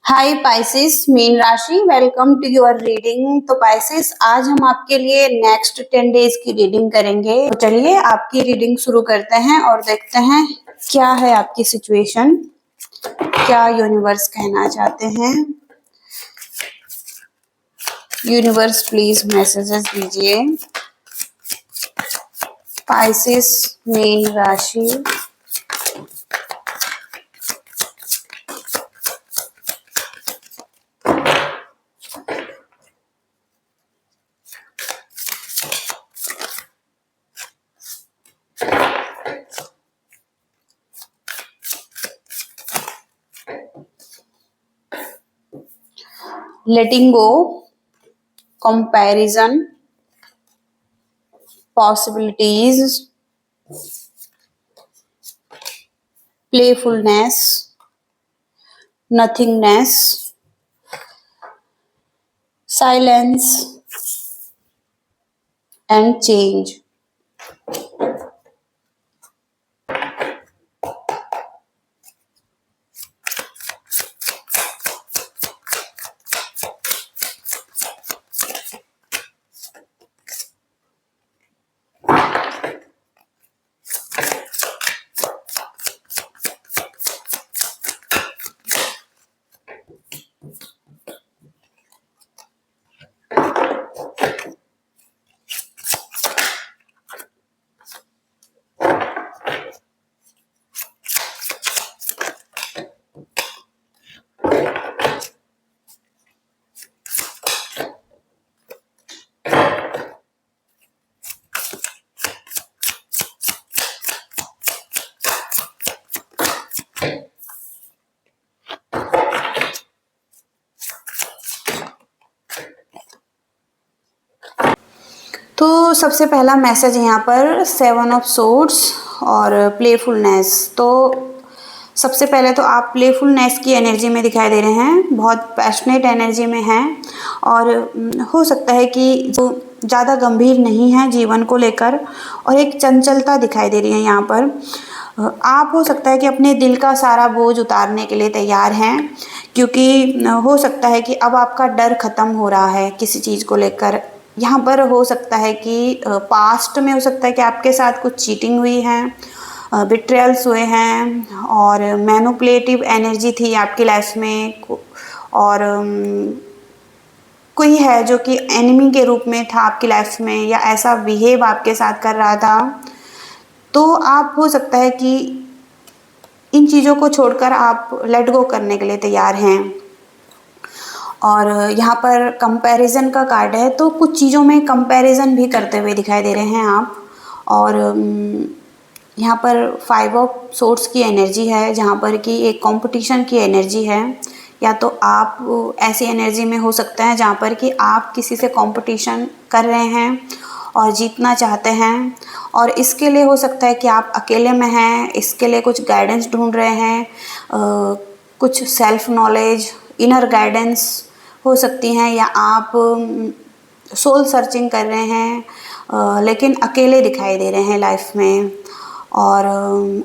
हाय Pisces mean राशि, welcome to your reading. तो Pisces, आज हम आपके लिए नेक्स्ट 10 डेज की रीडिंग करेंगे। तो चलिए आपकी रीडिंग शुरू करते हैं और देखते हैं क्या है आपकी सिचुएशन, क्या यूनिवर्स कहना चाहते हैं। यूनिवर्स प्लीज मैसेजेस दीजिए। पाइसेस मीन राशि, letting go, comparison, possibilities, playfulness, nothingness, silence and change। तो सबसे पहला मैसेज यहाँ पर 7 ऑफ सोर्ड्स और प्लेफुलनेस। तो सबसे पहले तो आप प्लेफुलनेस की एनर्जी में दिखाई दे रहे हैं, बहुत पैशनेट एनर्जी में हैं और हो सकता है कि जो ज़्यादा गंभीर नहीं है जीवन को लेकर, और एक चंचलता दिखाई दे रही है यहाँ पर। आप हो सकता है कि अपने दिल का सारा बोझ उतारने के लिए तैयार हैं, क्योंकि हो सकता है कि अब आपका डर ख़त्म हो रहा है किसी चीज़ को लेकर। यहाँ पर हो सकता है कि पास्ट में हो सकता है कि आपके साथ कुछ चीटिंग हुई है, बिट्रेयल्स हुए हैं और मैनिपुलेटिव एनर्जी थी आपकी लाइफ में, और कोई है जो कि एनिमी के रूप में था आपकी लाइफ में, या ऐसा बिहेव आपके साथ कर रहा था। तो आप हो सकता है कि इन चीज़ों को छोड़कर आप लेट गो करने के लिए तैयार हैं। और यहाँ पर कंपैरिजन का कार्ड है, तो कुछ चीज़ों में कंपैरिजन भी करते हुए दिखाई दे रहे हैं आप। और यहाँ पर 5 ऑफ सोर्ड्स की एनर्जी है, जहाँ पर कि एक कंपटीशन की एनर्जी है। या तो आप ऐसी एनर्जी में हो सकते हैं जहाँ पर कि आप किसी से कंपटीशन कर रहे हैं और जीतना चाहते हैं, और इसके लिए हो सकता है कि आप अकेले में हैं, इसके लिए कुछ गाइडेंस ढूंढ रहे हैं, कुछ सेल्फ नॉलेज, इनर गाइडेंस हो सकती हैं, या आप सोल सर्चिंग कर रहे हैं लेकिन अकेले दिखाई दे रहे हैं लाइफ में, और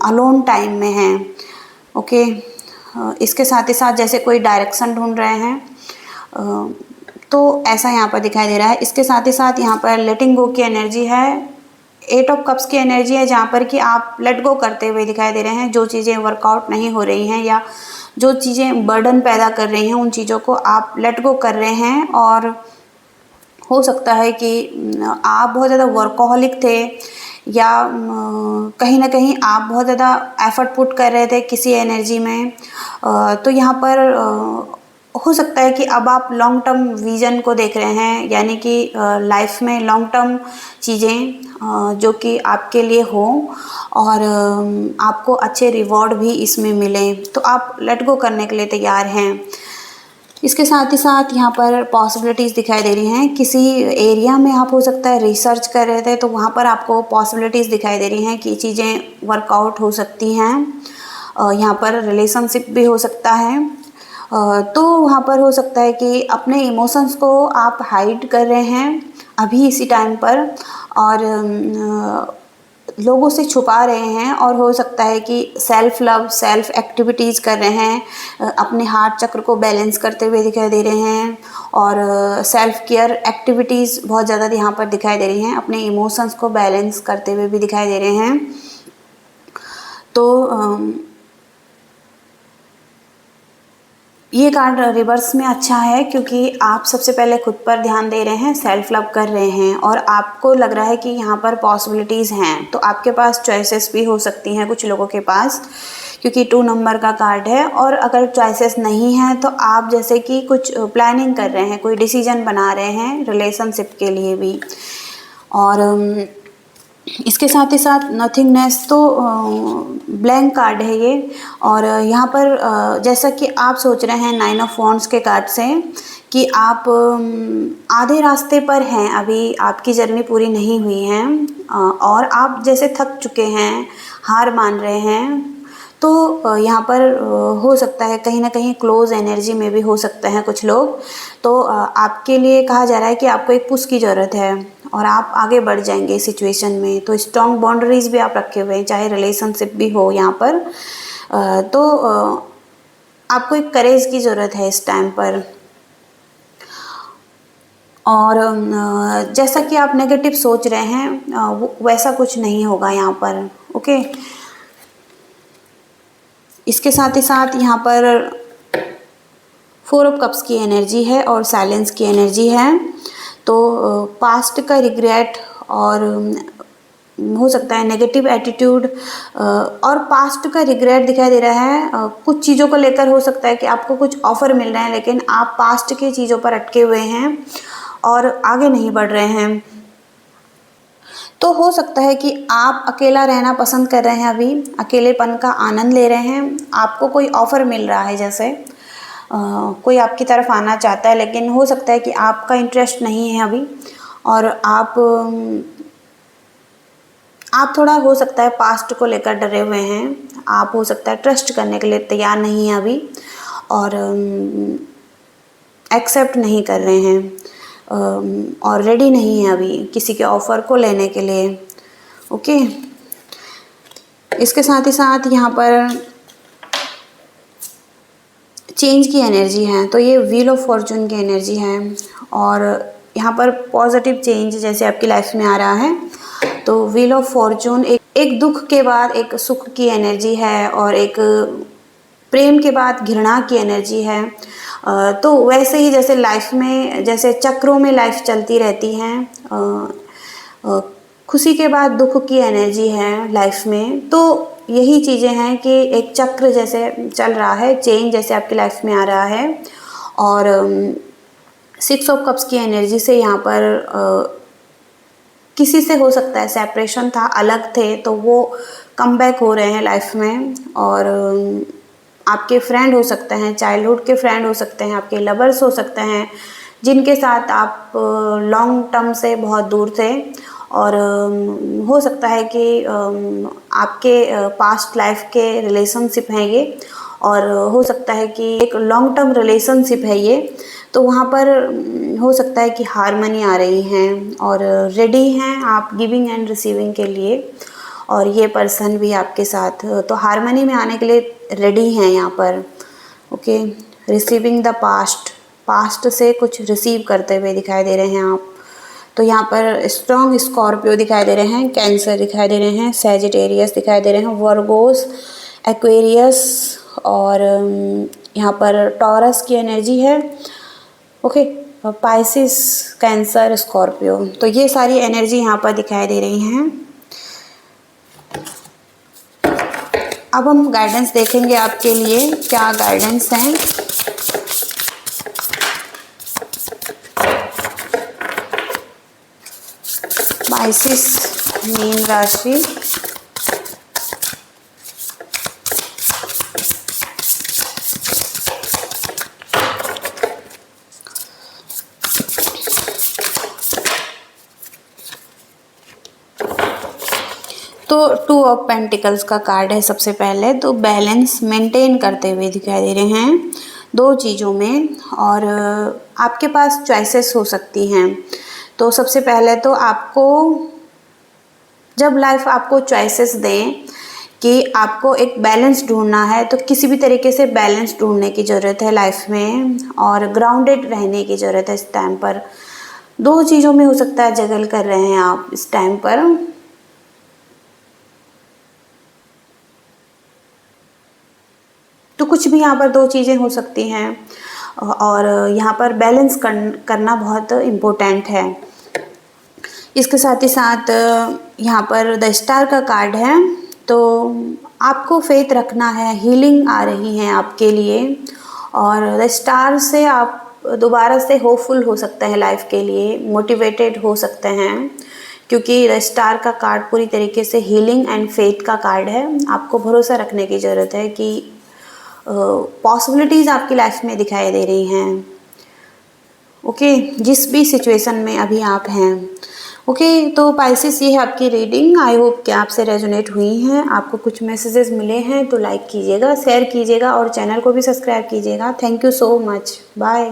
अलोन टाइम में हैं। ओके, इसके साथ ही साथ जैसे कोई डायरेक्शन ढूंढ रहे हैं, तो ऐसा यहाँ पर दिखाई दे रहा है। इसके साथ ही साथ यहाँ पर लेटिंग गो की एनर्जी है, 8 ऑफ कप्स की एनर्जी है, जहाँ पर कि आप लेट गो करते हुए दिखाई दे रहे हैं। जो चीज़ें वर्कआउट नहीं हो रही हैं या जो चीज़ें बर्डन पैदा कर रही हैं, उन चीज़ों को आप लेट गो कर रहे हैं। और हो सकता है कि आप बहुत ज़्यादा वर्कोहलिक थे, या कहीं ना कहीं आप बहुत ज़्यादा एफर्ट पुट कर रहे थे किसी एनर्जी में। तो यहाँ पर हो सकता है कि अब आप लॉन्ग टर्म विज़न को देख रहे हैं, यानी कि लाइफ में लॉन्ग टर्म चीज़ें जो कि आपके लिए हो, और आपको अच्छे रिवॉर्ड भी इसमें मिले, तो आप लेट गो करने के लिए तैयार हैं। इसके साथ ही साथ यहाँ पर पॉसिबिलिटीज़ दिखाई दे रही हैं। किसी एरिया में आप हो सकता है रिसर्च कर रहे थे, तो वहाँ पर आपको पॉसिबिलिटीज़ दिखाई दे रही हैं कि चीज़ें वर्कआउट हो सकती हैं। यहाँ पर रिलेशनशिप भी हो सकता है। तो वहाँ पर हो सकता है कि अपने इमोशंस को आप हाइड कर रहे हैं अभी इसी टाइम पर, और लोगों से छुपा रहे हैं, और हो सकता है कि सेल्फ लव, सेल्फ एक्टिविटीज़ कर रहे हैं, अपने हार्ट चक्र को बैलेंस करते हुए दिखाई दे रहे हैं, और सेल्फ केयर एक्टिविटीज़ बहुत ज़्यादा यहाँ पर दिखाई दे रही हैं, अपने इमोशंस को बैलेंस करते हुए भी दिखाई दे रहे हैं। तो ये कार्ड रिवर्स में अच्छा है, क्योंकि आप सबसे पहले खुद पर ध्यान दे रहे हैं, सेल्फ लव कर रहे हैं, और आपको लग रहा है कि यहाँ पर पॉसिबिलिटीज़ हैं। तो आपके पास चॉइसेस भी हो सकती हैं कुछ लोगों के पास, क्योंकि 2 नंबर का कार्ड है। और अगर चॉइसेस नहीं हैं तो आप जैसे कि कुछ प्लानिंग कर रहे हैं, कोई डिसीजन बना रहे हैं रिलेशनशिप के लिए भी। और इसके साथ ही साथ नथिंगनेस, तो ब्लैंक कार्ड है ये। और यहाँ पर जैसा कि आप सोच रहे हैं 9 ऑफ वॉन्ड्स के कार्ड से कि आप आधे रास्ते पर हैं, अभी आपकी जर्नी पूरी नहीं हुई है, और आप जैसे थक चुके हैं, हार मान रहे हैं। तो यहाँ पर हो सकता है कहीं ना कहीं क्लोज एनर्जी में भी हो सकते हैं कुछ लोग। तो आपके लिए कहा जा रहा है कि आपको एक पुश की ज़रूरत है, और आप आगे बढ़ जाएंगे इस सिचुएशन में। तो स्ट्रॉन्ग बाउंड्रीज भी आप रखे हुए हैं, चाहे रिलेशनशिप भी हो यहाँ पर। तो आपको एक करेज की ज़रूरत है इस टाइम पर। और जैसा कि आप नेगेटिव सोच रहे हैं वैसा कुछ नहीं होगा यहाँ पर। ओके, इसके साथ ही साथ यहाँ पर 4 ऑफ कप्स की एनर्जी है और साइलेंस की एनर्जी है। तो पास्ट का रिग्रेट, और हो सकता है नेगेटिव एटीट्यूड, और पास्ट का रिग्रेट दिखाई दे रहा है। कुछ चीज़ों को लेकर हो सकता है कि आपको कुछ ऑफ़र मिल रहे हैं, लेकिन आप पास्ट की चीज़ों पर अटके हुए हैं और आगे नहीं बढ़ रहे हैं। तो हो सकता है कि आप अकेला रहना पसंद कर रहे हैं, अभी अकेलेपन का आनंद ले रहे हैं। आपको कोई ऑफ़र मिल रहा है, जैसे कोई आपकी तरफ आना चाहता है, लेकिन हो सकता है कि आपका इंटरेस्ट नहीं है अभी, और आप थोड़ा हो सकता है पास्ट को लेकर डरे हुए हैं। आप हो सकता है ट्रस्ट करने के लिए तैयार नहीं हैं अभी, और एक्सेप्ट नहीं कर रहे हैं, और रेडी नहीं है अभी किसी के ऑफ़र को लेने के लिए। ओके, इसके साथ ही साथ यहाँ पर चेंज की एनर्जी है। तो ये व्हील ऑफ फॉर्चून की एनर्जी है, और यहाँ पर पॉजिटिव चेंज जैसे आपकी लाइफ में आ रहा है। तो व्हील ऑफ फॉर्चून एक दुख के बाद एक सुख की एनर्जी है, और एक प्रेम के बाद घृणा की एनर्जी है। तो वैसे ही जैसे लाइफ में, जैसे चक्रों में लाइफ चलती रहती है, खुशी के बाद दुख की एनर्जी है लाइफ में। तो यही चीज़ें हैं कि एक चक्र जैसे चल रहा है, चेंज जैसे आपकी लाइफ में आ रहा है। और 6 ऑफ कप्स की एनर्जी से यहाँ पर किसी से हो सकता है सेपरेशन था, अलग थे, तो वो कम बैक हो रहे हैं लाइफ में। और आपके फ्रेंड हो सकते हैं, चाइल्डहुड के फ्रेंड हो सकते हैं, आपके लवर्स हो सकते हैं, जिनके साथ आप लॉन्ग टर्म से बहुत दूर थे। और हो सकता है कि आपके पास्ट लाइफ के रिलेशनशिप हैं ये, और हो सकता है कि एक लॉन्ग टर्म रिलेशनशिप है ये। तो वहाँ पर हो सकता है कि हारमनी आ रही हैं, और रेडी हैं आप गिविंग एंड रिसीविंग के लिए, और ये पर्सन भी आपके साथ तो हारमनी में आने के लिए रेडी हैं यहाँ पर। ओके, रिसीविंग द पास्ट से कुछ रिसीव करते हुए दिखाई दे रहे हैं आप। तो यहाँ पर स्ट्रॉन्ग स्कॉर्पियो दिखाई दे रहे हैं, कैंसर दिखाई दे रहे हैं, सैजिटेरियस दिखाई दे रहे हैं, वर्गोस, एक्वेरियस, और यहाँ पर टॉरस की एनर्जी है। ओके, पाइसिस, कैंसर, स्कॉर्पियो, तो ये सारी एनर्जी यहाँ पर दिखाई दे रही हैं। अब हम गाइडेंस देखेंगे आपके लिए, क्या गाइडेंस हैं। पाइसिस मीन राशि, तो 2 ऑफ पेंटिकल्स का कार्ड है सबसे पहले। तो बैलेंस मेंटेन करते हुए दिखाई दे रहे हैं 2 चीज़ों में, और आपके पास चॉइसेस हो सकती हैं। तो सबसे पहले तो आपको जब लाइफ आपको चॉइसेस दें कि आपको एक बैलेंस ढूंढना है, तो किसी भी तरीके से बैलेंस ढूंढने की ज़रूरत है लाइफ में, और ग्राउंडेड रहने की ज़रूरत है इस टाइम पर। दो चीज़ों में हो सकता है जगल कर रहे हैं आप इस टाइम पर। तो कुछ भी यहाँ पर दो चीज़ें हो सकती हैं, और यहाँ पर बैलेंस करना बहुत इम्पोर्टेंट है। इसके साथ ही साथ यहाँ पर द स्टार का कार्ड है, तो आपको फेथ रखना है, हीलिंग आ रही है आपके लिए, और द स्टार से आप दोबारा से होपफुल हो सकते हैं लाइफ के लिए, मोटिवेटेड हो सकते हैं, क्योंकि द स्टार का कार्ड पूरी तरीके से हीलिंग एंड फेथ का कार्ड है। आपको भरोसा रखने की ज़रूरत है कि पॉसिबिलिटीज़ आपकी लाइफ में दिखाई दे रही हैं। ओके, जिस भी सिचुएशन में अभी आप हैं। ओके, तो पाइसेस ये है आपकी रीडिंग। आई होप कि आपसे रेजोनेट हुई हैं, आपको कुछ मैसेजेस मिले हैं तो लाइक कीजिएगा, शेयर कीजिएगा और चैनल को भी सब्सक्राइब कीजिएगा। Thank you so much, bye.